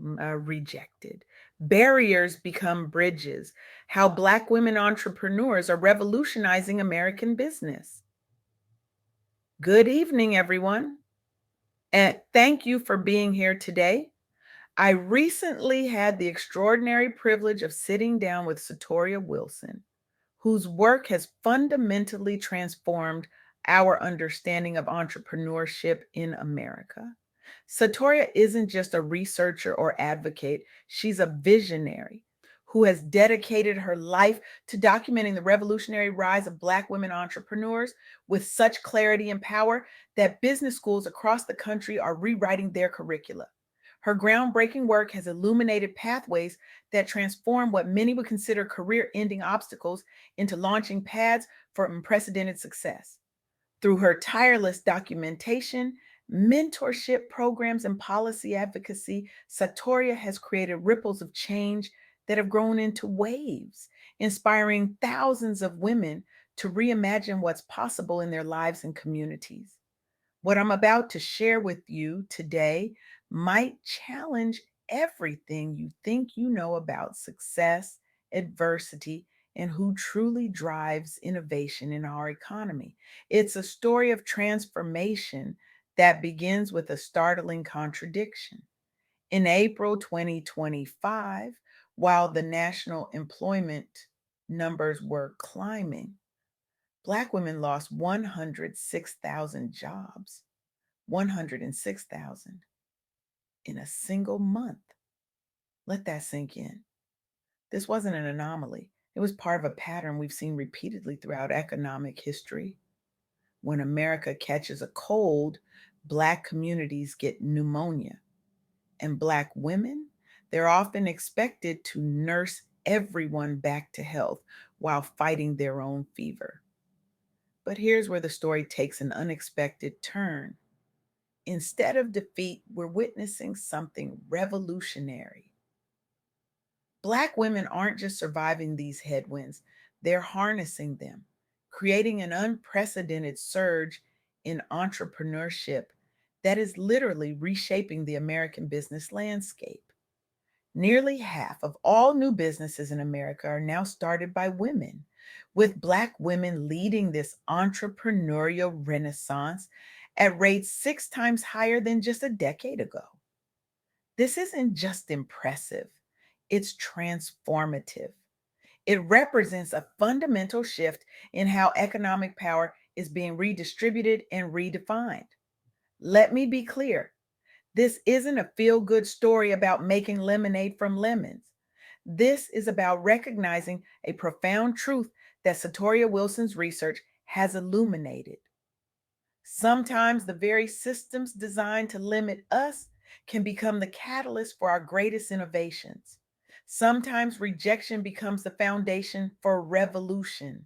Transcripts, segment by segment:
rejected. Barriers become bridges. How Black women entrepreneurs are revolutionizing American business. Good evening, everyone. And thank you for being here today. I recently had the extraordinary privilege of sitting down with Satoria Wilson, whose work has fundamentally transformed our understanding of entrepreneurship in America. Satoria isn't just a researcher or advocate, she's a visionary who has dedicated her life to documenting the revolutionary rise of Black women entrepreneurs with such clarity and power that business schools across the country are rewriting their curricula. Her groundbreaking work has illuminated pathways that transform what many would consider career ending obstacles into launching paths for unprecedented success. Through her tireless documentation, mentorship programs, and policy advocacy, Satoria has created ripples of change that have grown into waves, inspiring thousands of women to reimagine what's possible in their lives and communities. What I'm about to share with you today might challenge everything you think you know about success, adversity, and who truly drives innovation in our economy. It's a story of transformation that begins with a startling contradiction. In April 2025, while the national employment numbers were climbing, Black women lost 106,000 jobs, 106,000 in a single month. Let that sink in. This wasn't an anomaly. It was part of a pattern we've seen repeatedly throughout economic history. When America catches a cold, Black communities get pneumonia. And Black women, they're often expected to nurse everyone back to health while fighting their own fever. But here's where the story takes an unexpected turn. Instead of defeat, we're witnessing something revolutionary. Black women aren't just surviving these headwinds, they're harnessing them, creating an unprecedented surge in entrepreneurship that is literally reshaping the American business landscape. Nearly half of all new businesses in America are now started by women, with Black women leading this entrepreneurial renaissance at rates 6 times higher than just a decade ago. This isn't just impressive, it's transformative. It represents a fundamental shift in how economic power is being redistributed and redefined. Let me be clear, this isn't a feel good story about making lemonade from lemons. This is about recognizing a profound truth that Satoria Wilson's research has illuminated. Sometimes the very systems designed to limit us can become the catalyst for our greatest innovations. Sometimes rejection becomes the foundation for revolution.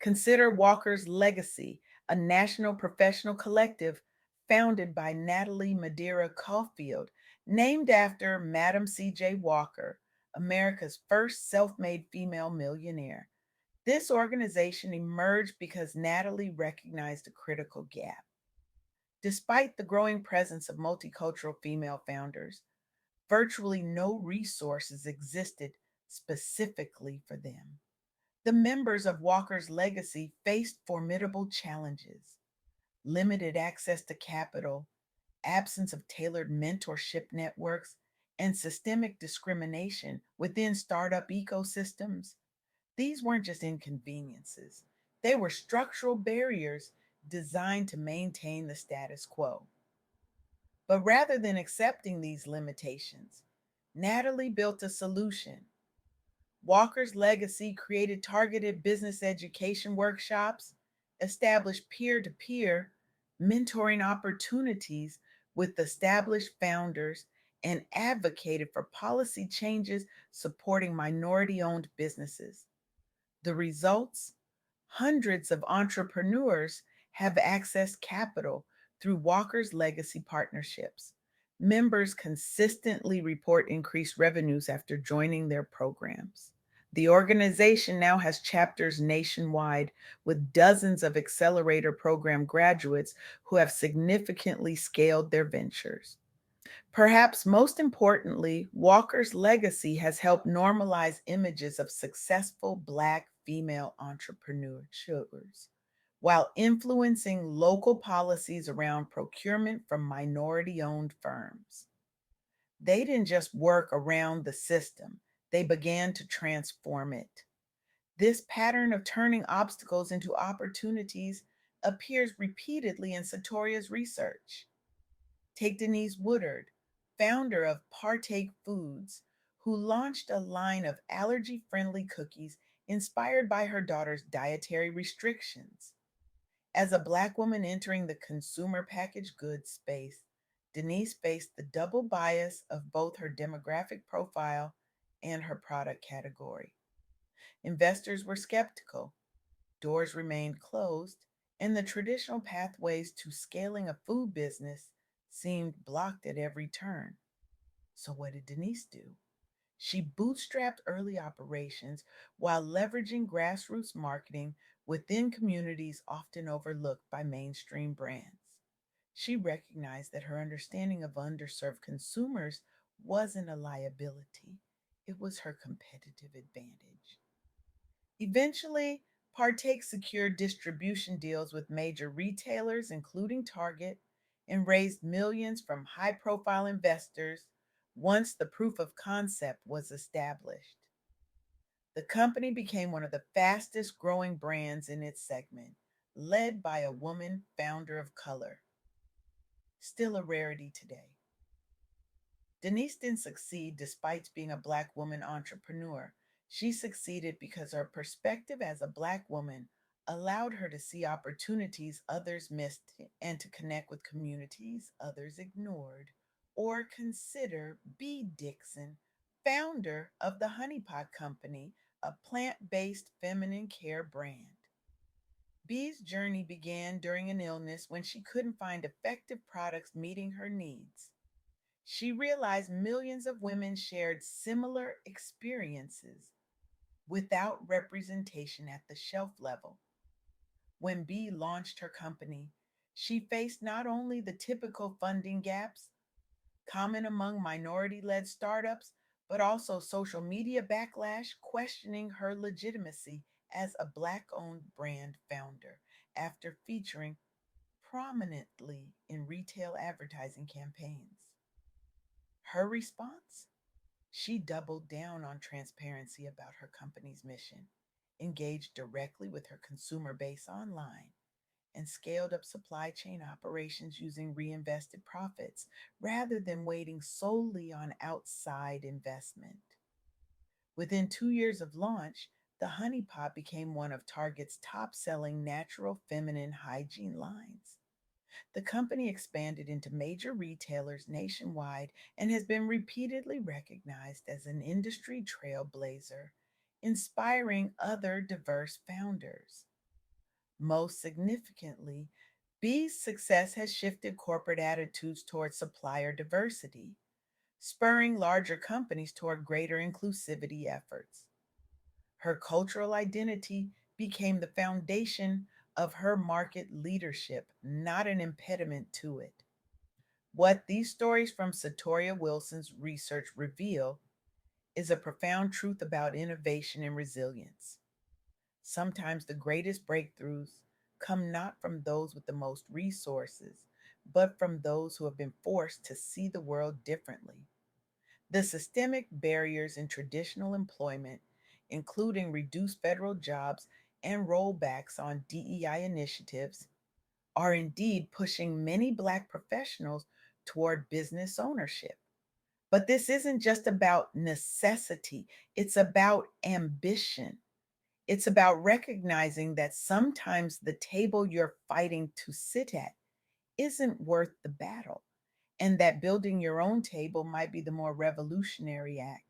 Consider Walker's Legacy, a national professional collective founded by Natalie Madeira Caulfield, named after Madam C.J. Walker, America's first self made female millionaire. This organization emerged because Natalie recognized a critical gap. Despite the growing presence of multicultural female founders, virtually no resources existed specifically for them. The members of Walker's Legacy faced formidable challenges: limited access to capital, absence of tailored mentorship networks, and systemic discrimination within startup ecosystems. These weren't just inconveniences, they were structural barriers designed to maintain the status quo. But rather than accepting these limitations, Natalie built a solution. Walker's Legacy created targeted business education workshops, established peer to peer mentoring opportunities with established founders, and advocated for policy changes supporting minority owned businesses. The results? Hundreds of entrepreneurs have accessed capital through Walker's Legacy partnerships. Members consistently report increased revenues after joining their programs. The organization now has chapters nationwide with dozens of accelerator program graduates who have significantly scaled their ventures. Perhaps most importantly, Walker's legacy has helped normalize images of successful Black female entrepreneurs while influencing local policies around procurement from minority owned firms. They didn't just work around the system, they began to transform it. This pattern of turning obstacles into opportunities appears repeatedly in Satoria's research. Take Denise Woodard, founder of Partake Foods, who launched a line of allergy friendly cookies inspired by her daughter's dietary restrictions. As a Black woman entering the consumer packaged goods space, Denise faced the double bias of both her demographic profile and her product category. Investors were skeptical, doors remained closed, and the traditional pathways to scaling a food business seemed blocked at every turn. So, what did Denise do? She bootstrapped early operations while leveraging grassroots marketing within communities often overlooked by mainstream brands. She recognized that her understanding of underserved consumers wasn't a liability, it was her competitive advantage. Eventually, Partake secured distribution deals with major retailers, including Target, and raised millions from high profile investors once the proof of concept was established. The company became one of the fastest growing brands in its segment, led by a woman founder of color, still a rarity today. Denise didn't succeed despite being a Black woman entrepreneur. She succeeded because her perspective as a Black woman allowed her to see opportunities others missed and to connect with communities others ignored. Or consider B. Dixon, founder of the Honey Pot Company, a plant based feminine care brand. B's journey began during an illness when she couldn't find effective products meeting her needs. She realized millions of women shared similar experiences without representation at the shelf level. When B launched her company, she faced not only the typical funding gaps common among minority led startups, but also social media backlash questioning her legitimacy as a Black owned brand founder after featuring prominently in retail advertising campaigns. Her response? She doubled down on transparency about her company's mission, engaged directly with her consumer base online, and scaled up supply chain operations using reinvested profits rather than waiting solely on outside investment. Within 2 years of launch, the Honey Pot became one of Target's top selling natural feminine hygiene lines. The company expanded into major retailers nationwide and has been repeatedly recognized as an industry trailblazer, inspiring other diverse founders. Most significantly, B's success has shifted corporate attitudes toward supplier diversity, spurring larger companies toward greater inclusivity efforts. Her cultural identity became the foundation of her market leadership, not an impediment to it. What these stories from Satoria Wilson's research reveal is a profound truth about innovation and resilience. Sometimes the greatest breakthroughs come not from those with the most resources, but from those who have been forced to see the world differently. The systemic barriers in traditional employment, including reduced federal jobs and rollbacks on DEI initiatives, are indeed pushing many Black professionals toward business ownership. But this isn't just about necessity, it's about ambition. It's about recognizing that sometimes the table you're fighting to sit at isn't worth the battle, and that building your own table might be the more revolutionary act.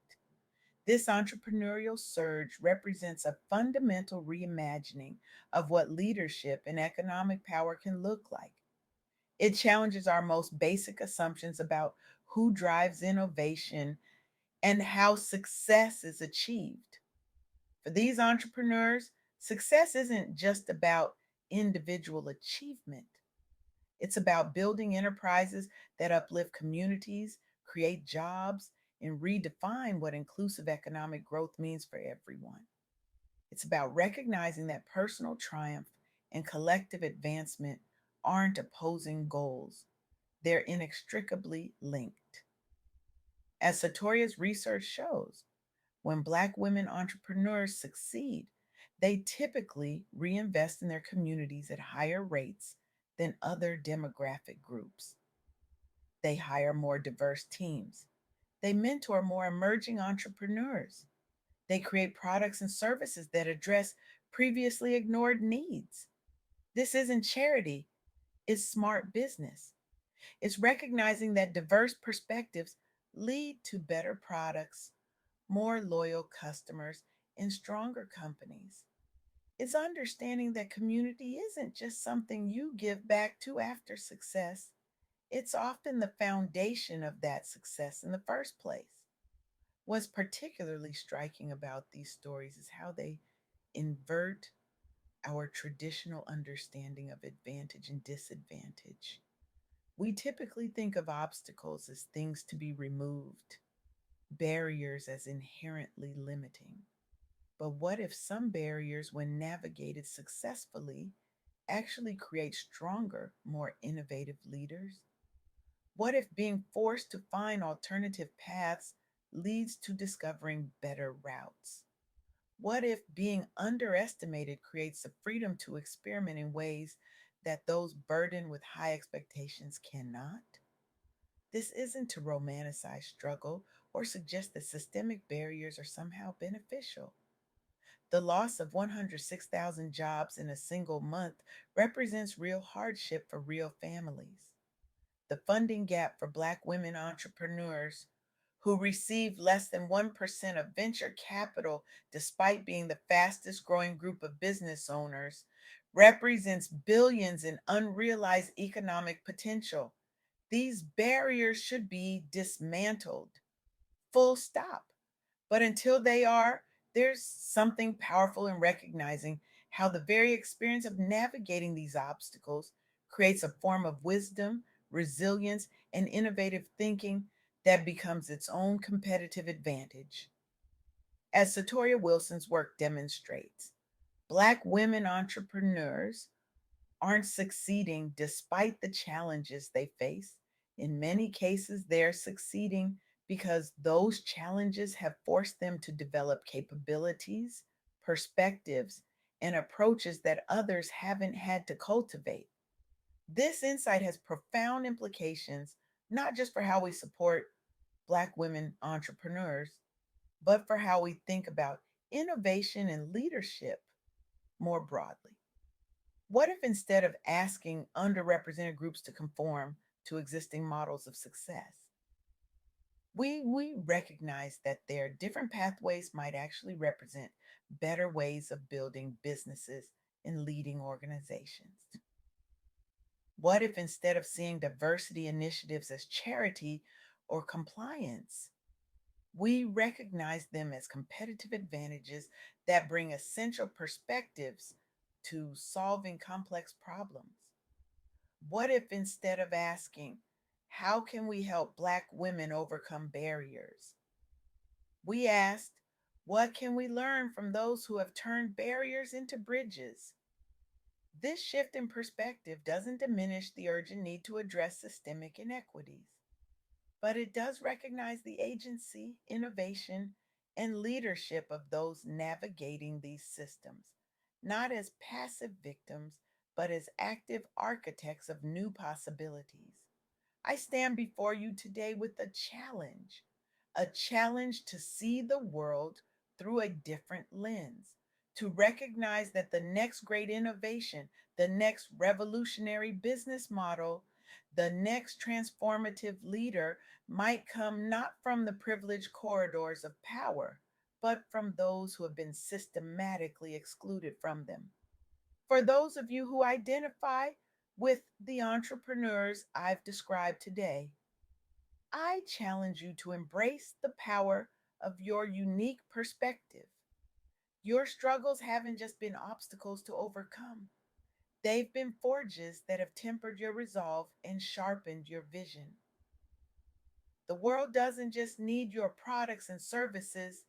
This entrepreneurial surge represents a fundamental reimagining of what leadership and economic power can look like. It challenges our most basic assumptions about who drives innovation and how success is achieved. For these entrepreneurs, success isn't just about individual achievement, It's about building enterprises that uplift communities, create jobs, and redefine what inclusive economic growth means for everyone. It's about recognizing that personal triumph and collective advancement aren't opposing goals, they're inextricably linked. As Satoria's research shows, when Black women entrepreneurs succeed, they typically reinvest in their communities at higher rates than other demographic groups. They hire more diverse teams. They mentor more emerging entrepreneurs. They create products and services that address previously ignored needs. This isn't charity, it's smart business. It's recognizing that diverse perspectives lead to better products, more loyal customers, and stronger companies. It's understanding that community isn't just something you give back to after success, it's often the foundation of that success in the first place. What's particularly striking about these stories is how they invert our traditional understanding of advantage and disadvantage. We typically think of obstacles as things to be removed, barriers as inherently limiting. But what if some barriers, when navigated successfully, actually create stronger, more innovative leaders? What if being forced to find alternative paths leads to discovering better routes? What if being underestimated creates the freedom to experiment in ways that those burdened with high expectations cannot? This isn't to romanticize struggle or suggest that systemic barriers are somehow beneficial. The loss of 106,000 jobs in a single month represents real hardship for real families. The funding gap for Black women entrepreneurs who receive less than 1% of venture capital despite being the fastest growing group of business owners represents billions in unrealized economic potential. These barriers should be dismantled. Full stop. But until they are, there's something powerful in recognizing how the very experience of navigating these obstacles creates a form of wisdom, resilience, and innovative thinking that becomes its own competitive advantage. As Satoria Wilson's work demonstrates, Black women entrepreneurs aren't succeeding despite the challenges they face. In many cases, they're succeeding because those challenges have forced them to develop capabilities, perspectives, and approaches that others haven't had to cultivate. This insight has profound implications, not just for how we support Black women entrepreneurs, but for how we think about innovation and leadership more broadly. What if instead of asking underrepresented groups to conform to existing models of success, we recognize that their different pathways might actually represent better ways of building businesses and leading organizations? What if instead of seeing diversity initiatives as charity or compliance, we recognize them as competitive advantages that bring essential perspectives to solving complex problems? What if instead of asking, how can we help Black women overcome barriers? We asked, what can we learn from those who have turned barriers into bridges? This shift in perspective doesn't diminish the urgent need to address systemic inequities, but it does recognize the agency, innovation, and leadership of those navigating these systems, not as passive victims, but as active architects of new possibilities. I stand before you today with a challenge to see the world through a different lens, to recognize that the next great innovation, the next revolutionary business model, the next transformative leader might come not from the privileged corridors of power, but from those who have been systematically excluded from them. For those of you who identify with the entrepreneurs I've described today, I challenge you to embrace the power of your unique perspective. Your struggles haven't just been obstacles to overcome, They've been forges that have tempered your resolve and sharpened your vision. The world doesn't just need your products and services,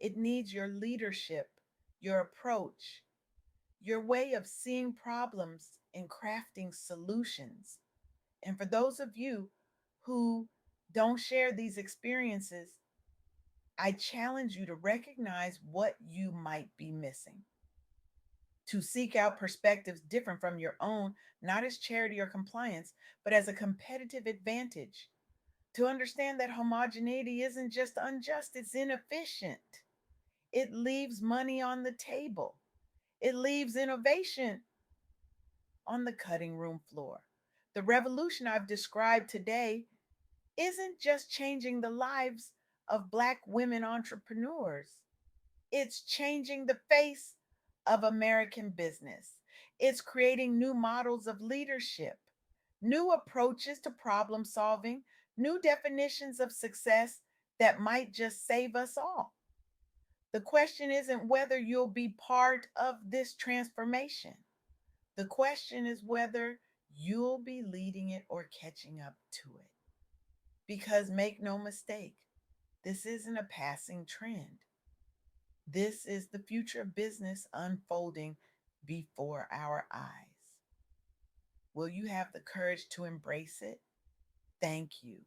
it needs your leadership, your approach, your way of seeing problems and crafting solutions. And for those of you who don't share these experiences, I challenge you to recognize what you might be missing, to seek out perspectives different from your own, not as charity or compliance, but as a competitive advantage, to understand that homogeneity isn't just unjust, it's inefficient. It leaves money on the table, it leaves innovation on the cutting room floor. The revolution I've described today isn't just changing the lives of Black women entrepreneurs, it's changing the face of American business. It's creating new models of leadership, new approaches to problem solving, new definitions of success that might just save us all. The question isn't whether you'll be part of this transformation. The question is whether you'll be leading it or catching up to it. Because make no mistake, this isn't a passing trend. This is the future of business unfolding before our eyes. Will you have the courage to embrace it? Thank you